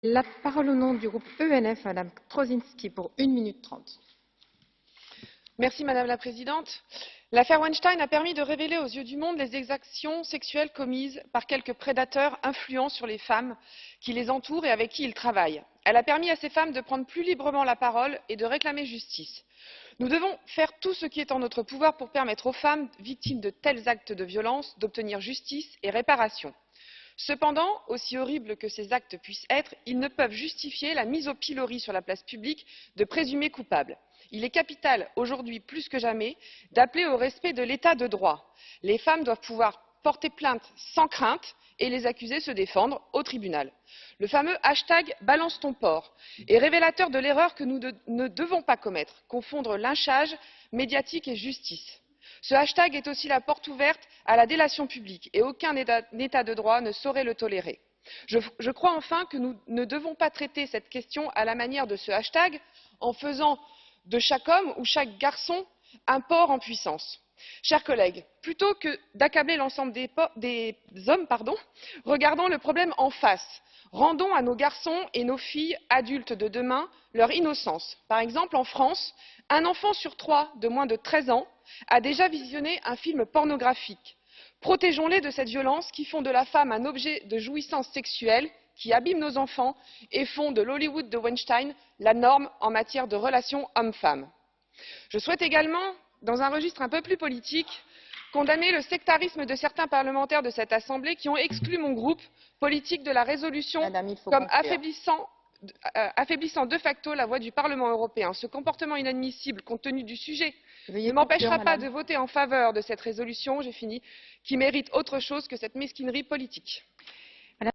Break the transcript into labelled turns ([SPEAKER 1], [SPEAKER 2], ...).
[SPEAKER 1] La parole au nom du groupe ENF, Madame Troszczynski, pour 1 minute 30.
[SPEAKER 2] Madame la Présidente. L'affaire Weinstein a permis de révéler aux yeux du monde les exactions sexuelles commises par quelques prédateurs influents sur les femmes qui les entourent et avec qui ils travaillent. Elle a permis à ces femmes de prendre plus librement la parole et de réclamer justice. Nous devons faire tout ce qui est en notre pouvoir pour permettre aux femmes victimes de tels actes de violence d'obtenir justice et réparation. Cependant, aussi horribles que ces actes puissent être, ils ne peuvent justifier la mise au pilori sur la place publique de présumés coupables. Il est capital, aujourd'hui plus que jamais, d'appeler au respect de l'état de droit. Les femmes doivent pouvoir porter plainte sans crainte et les accusés se défendre au tribunal. Le fameux hashtag balance ton porc est révélateur de l'erreur que nous ne devons pas commettre, confondre lynchage médiatique et justice. Ce hashtag est aussi la porte ouverte à la délation publique et aucun état de droit ne saurait le tolérer. Je crois enfin que nous ne devons pas traiter cette question à la manière de ce hashtag en faisant de chaque homme ou chaque garçon un porc en puissance. Chers collègues, plutôt que d'accabler l'ensemble des hommes, regardons le problème en face. Rendons à nos garçons et nos filles adultes de demain leur innocence. Par exemple, en France, un enfant sur 3 de moins de 13 ans a déjà visionné un film pornographique. Protégeons-les de cette violence qui font de la femme un objet de jouissance sexuelle, qui abîme nos enfants et font de l'Hollywood de Weinstein la norme en matière de relations hommes-femmes. Je souhaite également, dans un registre un peu plus politique, condamner le sectarisme de certains parlementaires de cette Assemblée qui ont exclu mon groupe politique de la résolution comme affaiblissant de facto la voix du Parlement européen. Ce comportement inadmissible compte tenu du sujet ne m'empêchera pas de voter en faveur de cette résolution, j'ai fini, qui mérite autre chose que cette mesquinerie politique.